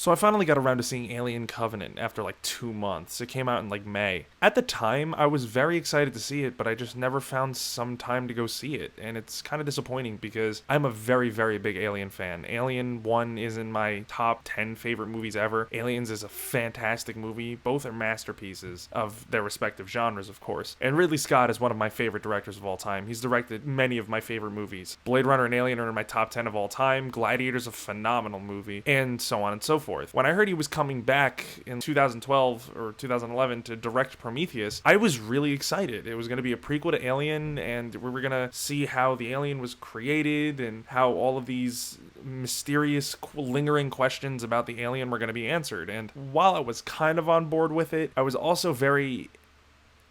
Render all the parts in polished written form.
So I finally got around to seeing Alien Covenant after like 2 months. It came out in like May. At the time, I was very excited to see it, but I just never found some time to go see it. And it's kind of disappointing because I'm a very, very big Alien fan. Alien 1 is in my top 10 favorite movies ever. Aliens is a fantastic movie. Both are masterpieces of their respective genres, of course. And Ridley Scott is one of my favorite directors of all time. He's directed many of my favorite movies. Blade Runner and Alien are in my top 10 of all time. Gladiator's a phenomenal movie, and so on and so forth. When I heard he was coming back in 2012 or 2011 to direct Prometheus, I was really excited. It was going to be a prequel to Alien, and we were going to see how the alien was created and how all of these mysterious, lingering questions about the alien were going to be answered. And while I was kind of on board with it, I was also very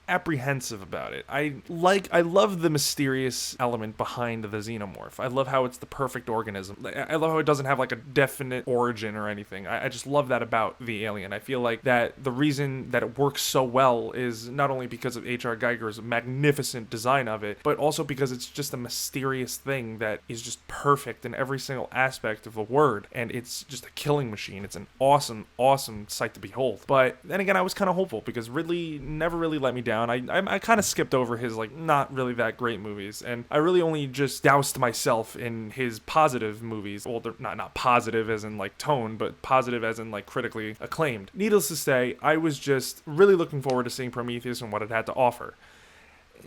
apprehensive about it. I love the mysterious element behind the xenomorph. I love how it's the perfect organism. I love how it doesn't have like a definite origin or anything. I just love that about the alien. I feel like that the reason that it works so well is not only because of H.R. Geiger's magnificent design of it, but also because it's just a mysterious thing that is just perfect in every single aspect of the word, and it's just a killing machine. It's an awesome, awesome sight to behold. But then again, I was kind of hopeful because Ridley never really let me down. I kind of skipped over his like not really that great movies, and I really only just doused myself in his positive movies. Well, they're not positive as in like tone, but positive as in like critically acclaimed. Needless to say, I was just really looking forward to seeing Prometheus and what it had to offer.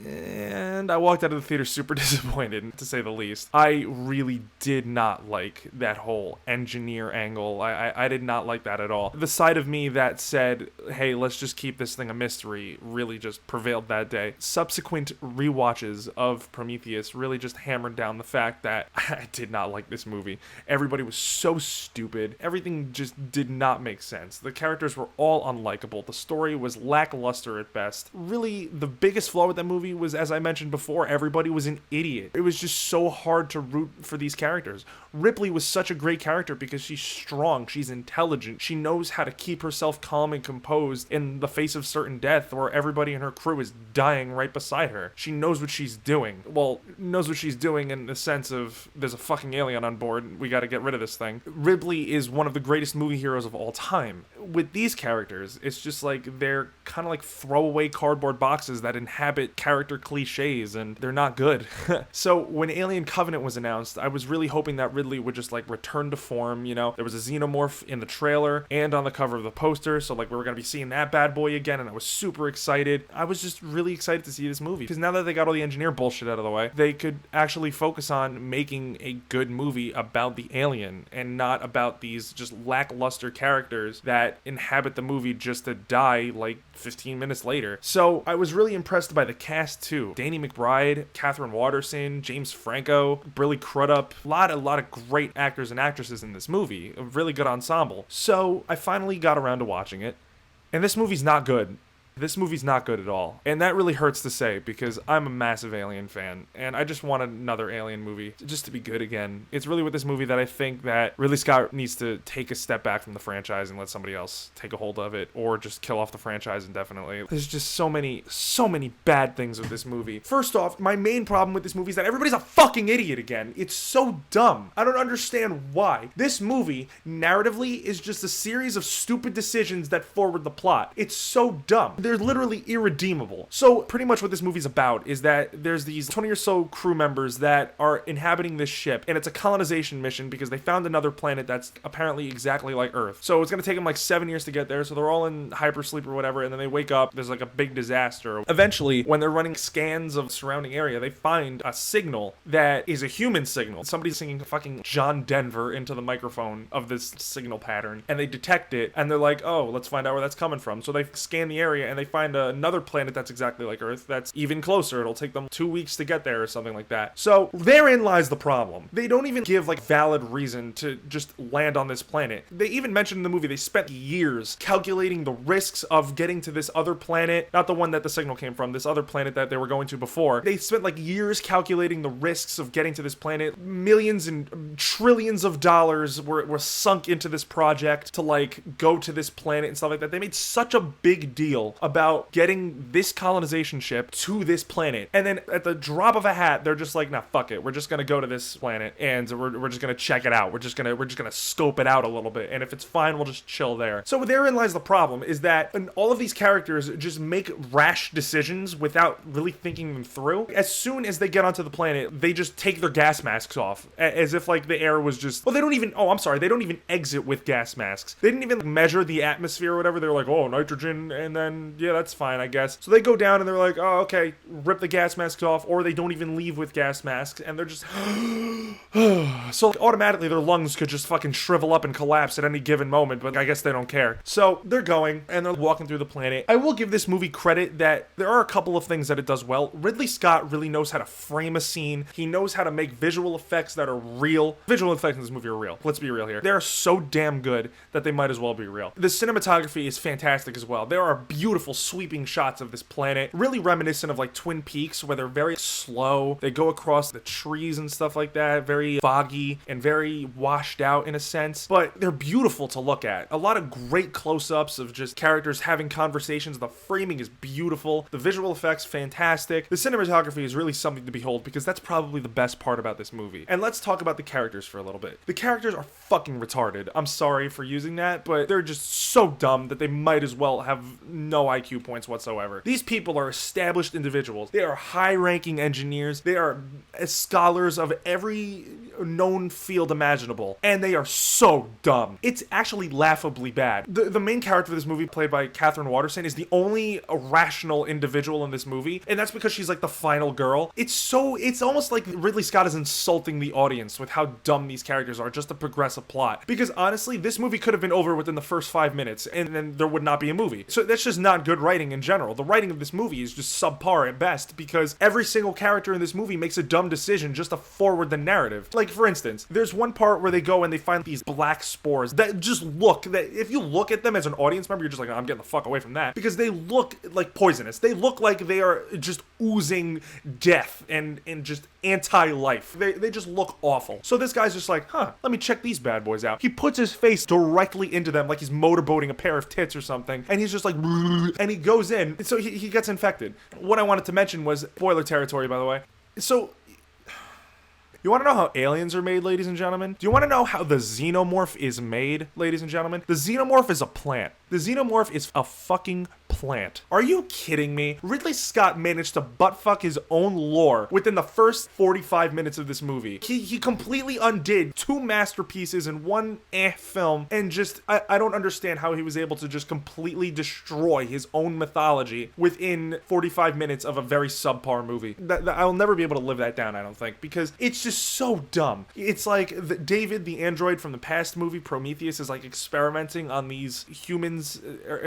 And I walked out of the theater super disappointed, to say the least. I really did not like that whole engineer angle. I did not like that at all. The side of me that said, hey, let's just keep this thing a mystery, really just prevailed that day. Subsequent rewatches of Prometheus really just hammered down the fact that I did not like this movie. Everybody was so stupid. Everything just did not make sense. The characters were all unlikable. The story was lackluster at best. Really, the biggest flaw with that movie was, as I mentioned before, everybody was an idiot. It was just so hard to root for these characters. Ripley was such a great character because she's strong, she's intelligent, she knows how to keep herself calm and composed in the face of certain death where everybody in her crew is dying right beside her. She knows what she's doing. Well, knows what she's doing in the sense of there's a fucking alien on board, we gotta get rid of this thing. Ripley is one of the greatest movie heroes of all time. With these characters, it's just like they're kind of like throwaway cardboard boxes that inhabit character cliches, and they're not good. So when Alien Covenant was announced, I was really hoping that Ridley would just like return to form. You know, there was a xenomorph in the trailer and on the cover of the poster, so like we were gonna be seeing that bad boy again, and I was super excited. I was just really excited to see this movie because now that they got all the engineer bullshit out of the way, they could actually focus on making a good movie about the alien and not about these just lackluster characters that inhabit the movie just to die like 15 minutes later. So I was really impressed by the cast too. Danny McBride, Catherine Waterston, James Franco, Billy Crudup, a lot of great actors and actresses in this movie. A really good ensemble. So I finally got around to watching it, and this movie's not good. This movie's not good at all. And that really hurts to say because I'm a massive Alien fan and I just want another Alien movie just to be good again. It's really with this movie that I think that Ridley Scott needs to take a step back from the franchise and let somebody else take a hold of it or just kill off the franchise indefinitely. There's just so many bad things with this movie. First off, my main problem with this movie is that everybody's a fucking idiot again. It's so dumb. I don't understand why. This movie, narratively, is just a series of stupid decisions that forward the plot. It's so dumb. They're literally irredeemable. So pretty much what this movie's about is that there's these 20 or so crew members that are inhabiting this ship, and it's a colonization mission because they found another planet that's apparently exactly like Earth. So it's gonna take them like 7 years to get there, so they're all in hypersleep or whatever, and then they wake up, there's like a big disaster. Eventually, when they're running scans of the surrounding area, they find a signal that is a human signal. Somebody's singing fucking John Denver into the microphone of this signal pattern, and they detect it, and they're like, oh, let's find out where that's coming from. So they scan the area, and they find another planet that's exactly like Earth that's even closer. It'll take them 2 weeks to get there or something like that. So therein lies the problem. They don't even give like valid reason to just land on this planet. They even mentioned in the movie they spent years calculating the risks of getting to this other planet, not the one that the signal came from, this other planet that they were going to before. They spent like years calculating the risks of getting to this planet. Millions and trillions of dollars were sunk into this project to like go to this planet and stuff like that. They made such a big deal about getting this colonization ship to this planet. And then at the drop of a hat, they're just like, nah, fuck it. We're just gonna go to this planet and we're just gonna check it out. We're just gonna scope it out a little bit. And if it's fine, we'll just chill there. So therein lies the problem, is that all of these characters just make rash decisions without really thinking them through. As soon as they get onto the planet, they just take their gas masks off, as if like the air was just, well, they don't even, oh, I'm sorry, they don't even exit with gas masks. They didn't even measure the atmosphere or whatever. They're like, oh, nitrogen, and then, yeah, that's fine, I guess. So they go down and they're like, oh, okay, rip the gas masks off, or they don't even leave with gas masks, and they're just, so automatically their lungs could just fucking shrivel up and collapse at any given moment, but I guess they don't care. So they're going, and they're walking through the planet. I will give this movie credit that there are a couple of things that it does well. Ridley Scott really knows how to frame a scene. He knows how to make visual effects that are real. Visual effects in this movie are real. Let's be real here. They're so damn good that they might as well be real. The cinematography is fantastic as well. There are beautiful sweeping shots of this planet, really reminiscent of like Twin Peaks, where they're very slow. They go across the trees and stuff like that, very foggy and very washed out in a sense, but they're beautiful to look at. A lot of great close-ups of just characters having conversations. The framing is beautiful. The visual effects, fantastic. The cinematography is really something to behold, because that's probably the best part about this movie. And let's talk about the characters for a little bit. The characters are fucking retarded. I'm sorry for using that, but they're just so dumb that they might as well have no IQ points whatsoever. These people are established individuals. They are high-ranking engineers. They are scholars of every known field imaginable, and they are so dumb. It's actually laughably bad. The main character of this movie, played by Catherine Waterston, is the only rational individual in this movie, and that's because she's like the final girl. It's almost like Ridley Scott is insulting the audience with how dumb these characters are just to progress a plot. Because honestly, this movie could have been over within the first 5 minutes, and then there would not be a movie. So that's just not good writing in general. The writing of this movie is just subpar at best, because every single character in this movie makes a dumb decision just to forward the narrative. Like, for instance, there's one part where they go and they find these black spores that just look, that if you look at them as an audience member, you're just like, oh, I'm getting the fuck away from that, because they look like poisonous. They look like they are just oozing death and just anti-life. They just look awful. So this guy's just like, let me check these bad boys out. He puts his face directly into them like he's motorboating a pair of tits or something, and he's just like, and he goes in, and so he gets infected. What I wanted to mention was spoiler territory, by the way. So you want to know how aliens are made, ladies and gentlemen? Do you want to know how the xenomorph is made, ladies and gentlemen? The xenomorph is a plant. The xenomorph is a fucking plant. Are you kidding me? Ridley Scott managed to buttfuck his own lore within the first 45 minutes of this movie. He completely undid 2 masterpieces in one film, and just, I don't understand how he was able to just completely destroy his own mythology within 45 minutes of a very subpar movie. I'll never be able to live that down, I don't think, because it's just so dumb. It's like David, the android from the past movie, Prometheus, is like experimenting on these humans.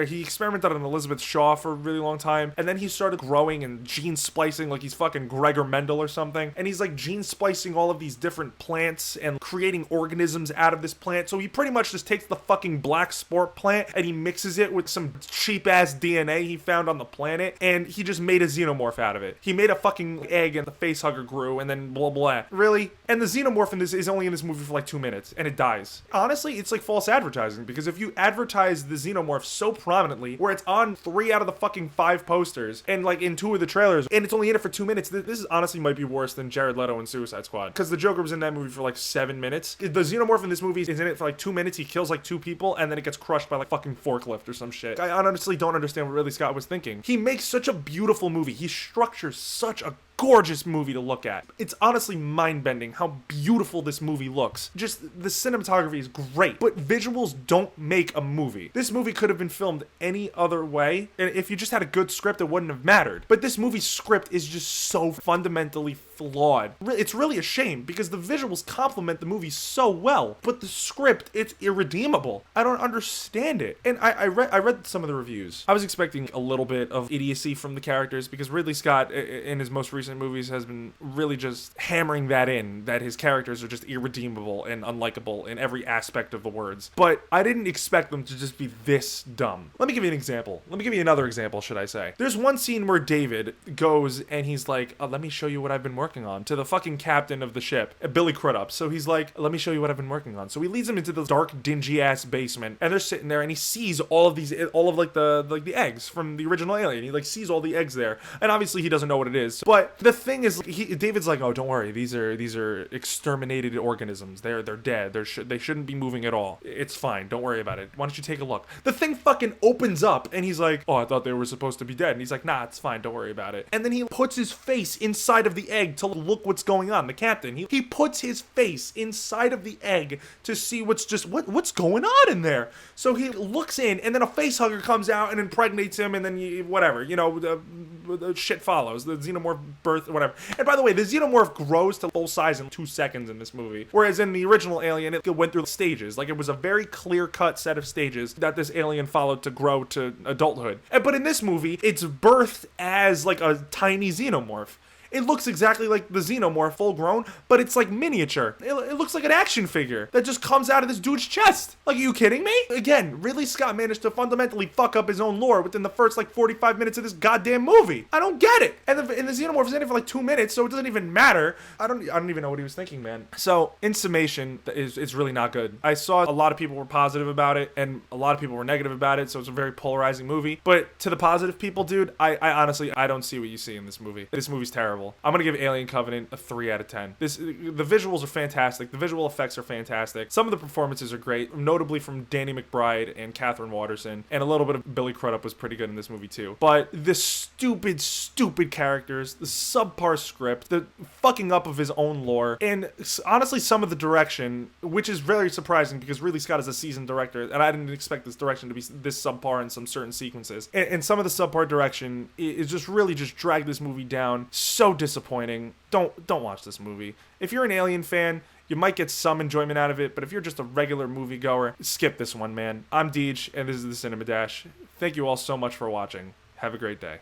He experimented on Elizabeth Shaw for a really long time, and then he started growing and gene splicing like he's fucking Gregor Mendel or something, and he's like gene splicing all of these different plants and creating organisms out of this plant. So he pretty much just takes the fucking black sport plant and he mixes it with some cheap ass DNA he found on the planet, and he just made a xenomorph out of it. He made a fucking egg and the facehugger grew, and then blah blah. Really? And the xenomorph in this is only in this movie for like 2 minutes, and it dies. Honestly, it's like false advertising, because if you advertise the xenomorph so prominently, where it's on 3 out of the fucking 5 posters, and like in 2 of the trailers, and it's only in it for 2 minutes, this is honestly might be worse than Jared Leto in Suicide Squad, because the Joker was in that movie for like 7 minutes. The xenomorph in this movie is in it for like 2 minutes. He kills like 2 people, and then it gets crushed by like fucking forklift or some shit. I honestly don't understand what Ridley Scott was thinking. He makes such a beautiful movie. He structures such a gorgeous movie to look at. It's honestly mind-bending how beautiful this movie looks. Just the cinematography is great, but visuals don't make a movie. This movie could have been filmed any other way, and if you just had a good script, it wouldn't have mattered. But this movie's script is just so fundamentally flawed. It's really a shame, because the visuals complement the movie so well, but the script, it's irredeemable. I don't understand it. And I read some of the reviews. I was expecting a little bit of idiocy from the characters, because Ridley Scott, in his most recent movies, has been really just hammering that in, that his characters are just irredeemable and unlikable in every aspect of the words. But I didn't expect them to just be this dumb. Let me give you an example. Let me give you another example, should I say. There's one scene where David goes and he's like, let me show you what I've been working working on to the fucking captain of the ship, Billy Crudup. So he's like, let me show you what I've been working on. So he leads him into the dark, dingy ass basement, and they're sitting there, and he sees all of the eggs from the original Alien. He like sees all the eggs there, and obviously he doesn't know what it is. But the thing is, David's like, oh, don't worry, these are exterminated organisms. They're dead. They shouldn't be moving at all. It's fine. Don't worry about it. Why don't you take a look? The thing fucking opens up, and he's like, oh, I thought they were supposed to be dead. And he's like, nah, it's fine. Don't worry about it. And then he puts his face inside of the egg to look what's going on. The captain, he puts his face inside of the egg to see what's going on in there. So he looks in, and then a face hugger comes out and impregnates him, and then whatever, the shit follows. The xenomorph birth, whatever. And by the way, the xenomorph grows to full size in 2 seconds in this movie, whereas in the original Alien, it went through stages. Like, it was a very clear-cut set of stages that this alien followed to grow to adulthood. But in this movie, it's birthed as like a tiny xenomorph. It looks exactly like the xenomorph full grown, but it's like miniature. It looks like an action figure that just comes out of this dude's chest. Like, are you kidding me? Again, Ridley Scott managed to fundamentally fuck up his own lore within the first like 45 minutes of this goddamn movie. I don't get it. And the xenomorph is in it for like 2 minutes, so it doesn't even matter. I don't even know what he was thinking, man. So, in summation, it's really not good. I saw a lot of people were positive about it, and a lot of people were negative about it, so it's a very polarizing movie. But to the positive people, dude, I honestly, I don't see what you see in this movie. This movie's terrible. I'm gonna give Alien Covenant a 3 out of 10. The visuals are fantastic. The visual effects are fantastic. Some of the performances are great, notably from Danny McBride and Catherine Waterston, and a little bit of Billy Crudup was pretty good in this movie too. But the stupid characters, the subpar script, the fucking up of his own lore, and honestly some of the direction, which is very surprising because Ridley Scott is a seasoned director, and I didn't expect this direction to be this subpar in some certain sequences. And some of the subpar direction is just really just dragged this movie down. So disappointing. Don't watch this movie. If you're an Alien fan, you might get some enjoyment out of it, but if you're just a regular moviegoer, skip this one, man. I'm DeGe, and this is the Cinema Dash. Thank you all so much for watching. Have a great day.